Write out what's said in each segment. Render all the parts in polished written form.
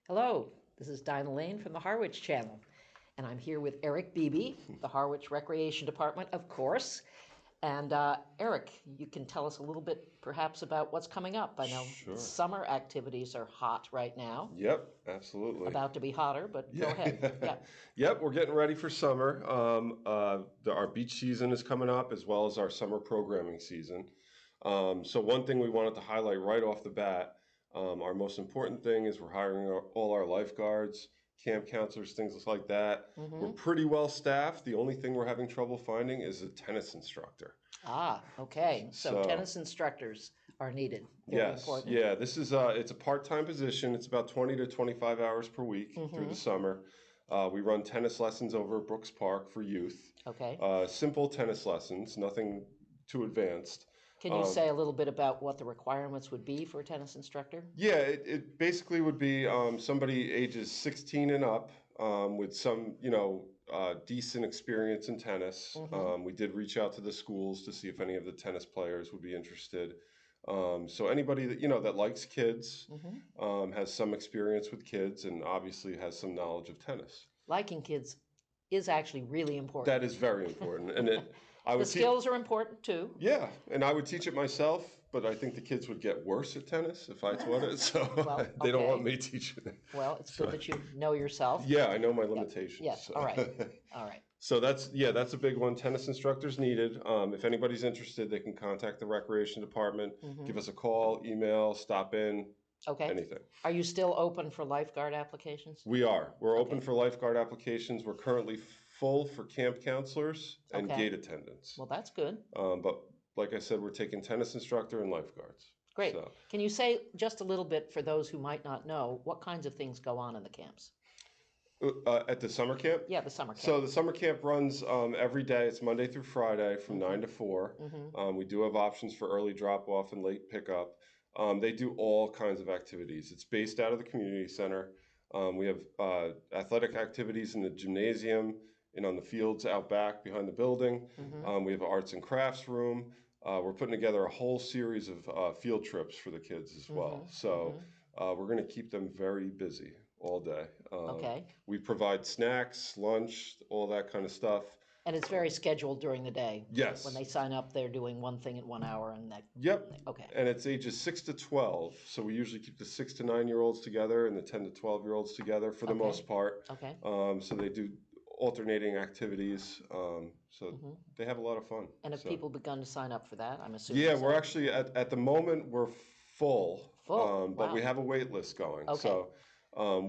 Hello, this is Dinah Lane from the Harwich Channel, and I'm here with Eric Beebe, the Harwich Recreation Department, of course. And Eric, you can tell us a little bit perhaps about what's coming up. I know the Sure. summer activities are hot right now, Yep, absolutely. about to be hotter, but go ahead. Yeah. Yeah. Yep, we're getting ready for summer. Our beach season is coming up as well as our summer programming season. So one thing we wanted to highlight right off the bat, our most important thing is we're hiring all our lifeguards, camp counselors, things like that. We're Mm-hmm. pretty well staffed. The only thing we're having trouble finding is a tennis instructor. Ah, okay. So So tennis instructors are needed. Very yes, important. yeah, this is it's a part-time position. It's about 20 to 25 hours per week through the Mm-hmm. summer. We run tennis lessons over at Brooks Park for youth. Okay. Simple tennis lessons, nothing too advanced. Can you say a little bit about what the requirements would be for a tennis instructor? Yeah, it basically would be somebody ages 16 and up with some, decent experience in tennis. Mm-hmm. We did reach out to the schools to see if any of the tennis players would be interested. So anybody that, that likes kids, Mm-hmm. has some experience with kids, and obviously has some knowledge of tennis. Liking kids is actually really That important. is very important. And I The would teach. skills are important too. Yeah, and I would teach it myself, but I think the kids would get worse at tennis if I taught it. So Well, they don't want okay. me teaching it. Well, it's good So that you know yourself. yeah, I know my Yep. limitations. Yes. All right. All right. So that's a big one. Tennis instructors needed. If anybody's interested, they can contact the recreation department, give Mm-hmm. us a call, email, stop in, Okay. anything. Are you still open for lifeguard applications? We are. We're open Okay. for lifeguard applications. We're currently full for camp counselors and Okay. gate attendants. Well, that's good. But like I said, we're taking tennis instructor and lifeguards. Great. So Can you say just a little bit for those who might not know what kinds of things go on in the camps? at the summer camp. Yeah, the summer camp. So the summer camp runs every day. It's Monday through Friday from 9 Mm-hmm. to 4. Mm-hmm. We do have options for early drop off and late pickup. They do all kinds of activities. It's based out of the community center. We have athletic activities in the gymnasium and on the fields out back behind the building. Mm-hmm. We have an arts and crafts room. We're putting together a whole series of field trips for the kids as well. Mm-hmm. So Mm-hmm. we're going to keep them very busy all day. Okay. We provide snacks, lunch, all that kind of stuff. And it's very scheduled during the day. When they Yes. sign up, they're doing one thing at 1 hour, and that. Yep. Okay. And it's ages 6 to 12. So we usually keep the 6 to 9-year-olds together and the 10 to 12-year-olds together for the Okay. most part. Okay. So they do alternating activities. So Mm-hmm. they have a lot of fun. And have So people begun to sign up for that? I'm assuming yeah, we're so. actually at the moment we're full, Full. but we Wow. have a wait list going. Okay. So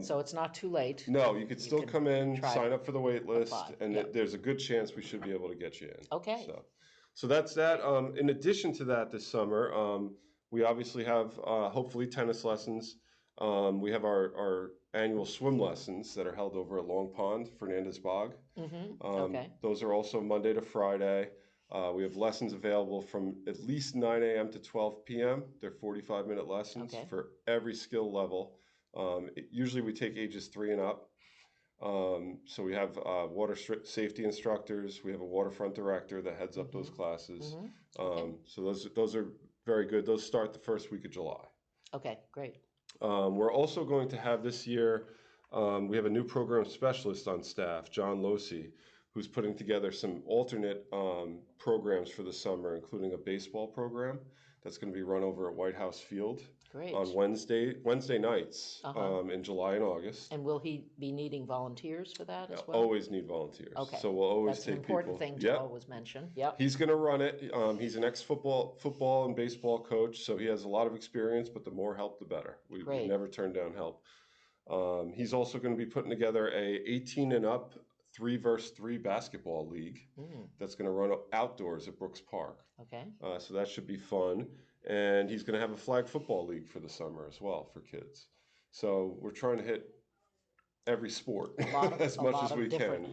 So it's not too late. no, you could You still can come in, try sign to up for the wait list, apply. and Yep. there's a good chance we should be able to get you in. Okay. So that's that. In addition to that, this summer, we obviously have hopefully tennis lessons. We have our annual swim lessons that are held over at Long Pond, Fernandez Bog. Mm-hmm. Okay. Those are also Monday to Friday. We have lessons available from at least 9 a.m. to 12 p.m. They're 45-minute lessons Okay. for every skill level. Usually we take ages 3 and up. So we have safety instructors. We have a waterfront director that heads up those Mm-hmm. classes. Mm-hmm. Okay. So those are very good. Those start the first week of July. Okay. Great. We're also going to have this year, we have a new program specialist on staff, John Losi, who's putting together some alternate programs for the summer, including a baseball program that's going to be run over at White House Field Great. on Wednesday nights Uh-huh. in July and August. And will he be needing volunteers for that as well? Always need volunteers. Okay. So we'll always That's an take important people. thing to Yep. always mention. Yep. He's going to run it. He's an football and baseball coach, so he has a lot of experience, but the more help, the better. We Great. never turn down help. He's also going to be putting together a 18 and up 3-versus-3 basketball league Mm. that's going to run outdoors at Brooks Park. Okay. So that should be fun. And he's going to have a flag football league for the summer as well for kids. So we're trying to hit every sport as much as we can,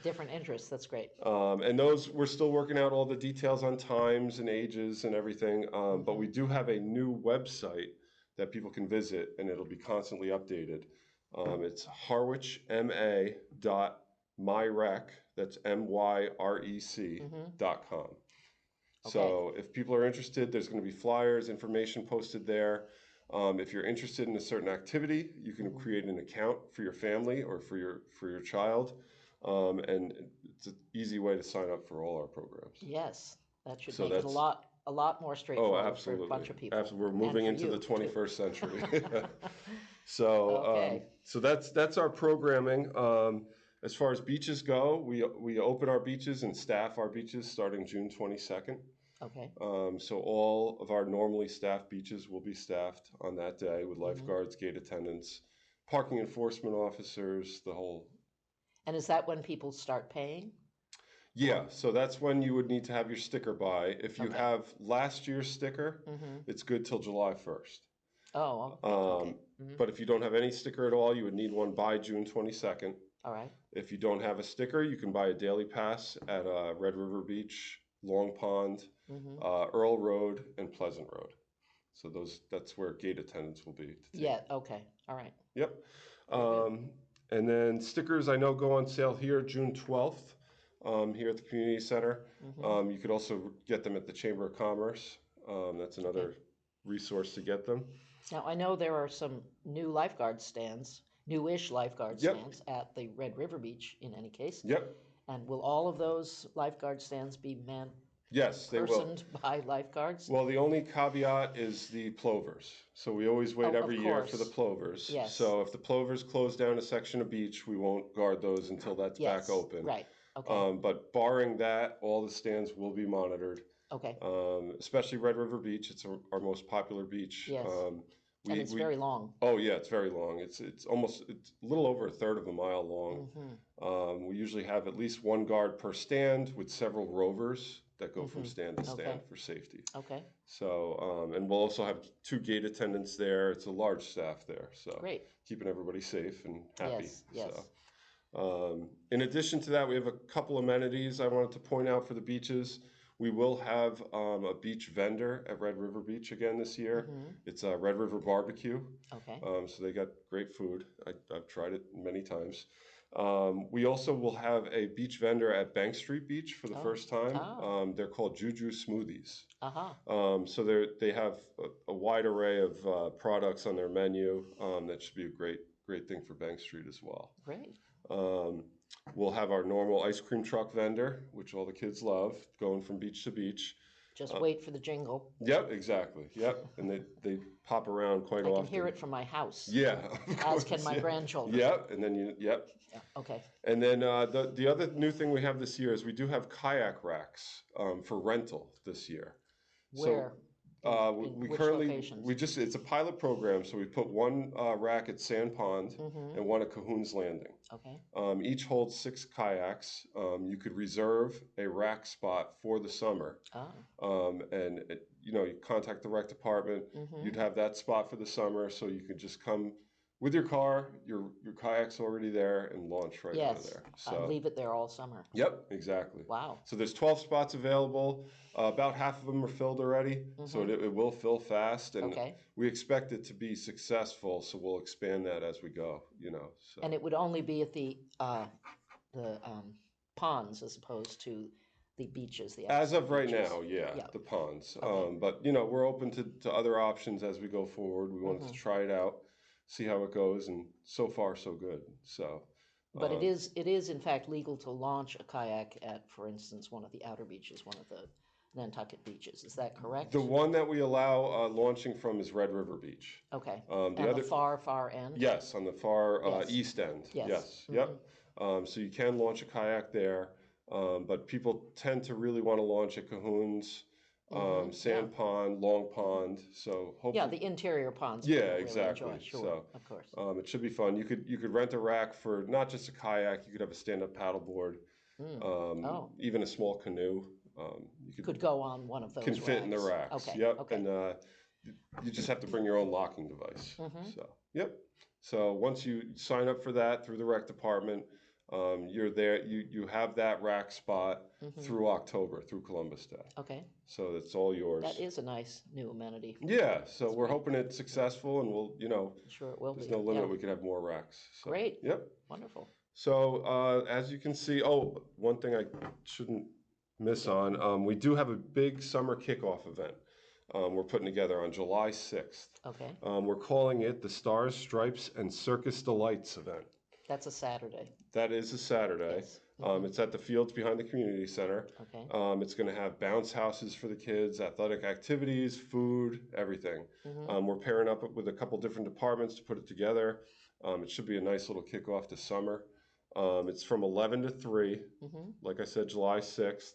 Different interests. That's great. And those, we're still working out all the details on times and ages and everything. But we do have a new website that people can visit, and it'll be constantly updated. It's harwichma.myrec, that's MYREC.com. So if people are interested, there's going to be flyers, information posted there. If you're interested in a certain activity, you can create an account for your family or for your child, and it's an easy way to sign up for all our programs. Yes, that should So make it that's a lot more oh, straightforward for a absolutely, bunch of people, absolutely. We're and moving for into the you too. 21st century. So, Okay. so that's our programming. As far as beaches go, we open our beaches and staff our beaches starting June 22nd. Okay. So all of our normally staffed beaches will be staffed on that day with lifeguards, gate attendants, parking enforcement officers, the whole. And is that when people start paying? Yeah, so that's when you would need to have your sticker by. If you Okay. have last year's sticker, it's good till July 1st. Oh, okay. But if you don't have any sticker at all, you would need one by June 22nd. All right. If you don't have a sticker, you can buy a daily pass at Red River Beach, Long Pond, Earl Road, and Pleasant Road. So that's where gate attendants will be. To take. Yeah, okay. All right. Yep. Very good. And then stickers I know go on sale here June 12th here at the community center. You could also get them at the Chamber of Commerce. That's another resource to get them. Now, I know there are some new lifeguard stands, newish lifeguard Yep. stands at the Red River Beach in any case. Yep. And will all of those lifeguard stands be manned, Yes, they will. personed by lifeguards? Well, the only caveat is the plovers. So we always wait Oh, every of year for the course. plovers. Yes. So if the plovers close down a section of beach, we won't guard those until that's Yes, back open. right. Okay. But barring that, all the stands will be monitored. Okay. Especially Red River Beach. It's our most popular beach. Yes. And it's very long. Oh yeah, it's very long. It's a little over a third of a mile long. We usually have at least one guard per stand with several rovers that go from stand to stand for safety. Okay. So, and we'll also have 2 gate attendants there. It's a large staff there, so Great. keeping everybody safe and happy. Yes, yes. So, in addition to that, we have a couple amenities I wanted to point out for the beaches. We will have a beach vendor at Red River Beach again this year. It's a Red River Barbecue. Okay. So they got great food. I've tried it many times. We also will have a beach vendor at Bank Street Beach for the first time. They're called Juju Smoothies. So they have a wide array of products on their menu. That should be a great thing for Bank Street as well. Great. We'll have our normal ice cream truck vendor, which all the kids love, going from beach to beach. Just wait for the jingle. Yep, exactly. Yep, and they pop around quite often. I can hear it from my house. Yeah, as can my grandchildren. Yep, and then Yeah, okay. And then the other new thing we have this year is we do have kayak racks for rental this year. Where? So, we currently locations? it's a pilot program, so we put one rack at Sand Pond and one at Cahoon's Landing. Okay. Each holds 6 kayaks. You could reserve a rack spot for the summer. And you contact the rec department. You'd have that spot for the summer, so you could just come with your car, your kayak's already there, and launch right out of there. So leave it there all summer. Yep, exactly. Wow. So there's 12 spots available. About half of them are filled already, so it will fill fast, and we expect it to be successful. So we'll expand that as we go. So. And it would only be at the ponds as opposed to the beaches. As of right now, the ponds. But we're open to other options as we go forward. We wanted to try it out, see how it goes, and so far so good. So. But it is in fact legal to launch a kayak at, for instance, one of the outer beaches, one of the Nantucket beaches. Is that correct? The one that we allow launching from is Red River Beach. Okay. The far end? Yes, on the far east end. Yes. Yep. So you can launch a kayak there, but people tend to really want to launch at Cahoon's, Sand Pond, Long Pond. So hopefully, the interior ponds. Yeah, exactly. Enjoy. Sure, so of course. It should be fun. You could rent a rack for not just a kayak. You could have a stand-up paddleboard, even a small canoe. You could go on one of those. Can fit in the racks. Okay. Yep. Okay. And you just have to bring your own locking device. So yep. So once you sign up for that through the rec department, you're there. You have that rack spot through October, through Columbus Day. Okay. So it's all yours. That is a nice new amenity. Yeah. So we're hoping it's successful, and we'll Sure it will there's be. no limit. We could have more racks. So, Great. Yep. Wonderful. So as you can see, one thing I shouldn't miss on, we do have a big summer kickoff event. we're putting together on July 6th. Okay, We're calling it the Stars, Stripes, and Circus Delights event. that's a Saturday. That is a Saturday. Yes. Mm-hmm. It's at the fields behind the community center. Okay. It's going to have bounce houses for the kids, athletic activities, food, everything. Mm-hmm. We're pairing up with a couple different departments to put it together. It should be a nice little kickoff to summer. It's from 11 to 3, Mm-hmm. like I said, July 6th.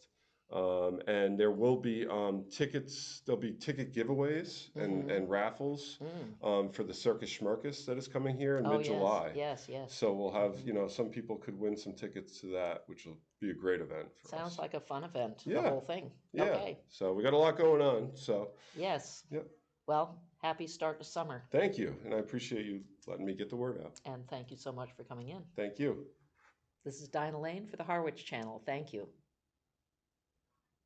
And there will be tickets, there'll be ticket giveaways Mm-hmm. and raffles for the Circus Schmirkus that is coming here in Oh, yes, mid-July. yes, yes. So we'll have, some people could win some tickets to that, which will be a great event for Sounds us. like a fun event, the Yeah. whole thing. Yeah. Okay, So we got a lot going on. So, yes. yep. Well, happy start to summer, Thank you. And I appreciate you letting me get the word out. and thank you so much for coming in. Thank you. This is Dinah Lane for the Harwich Channel. Thank you.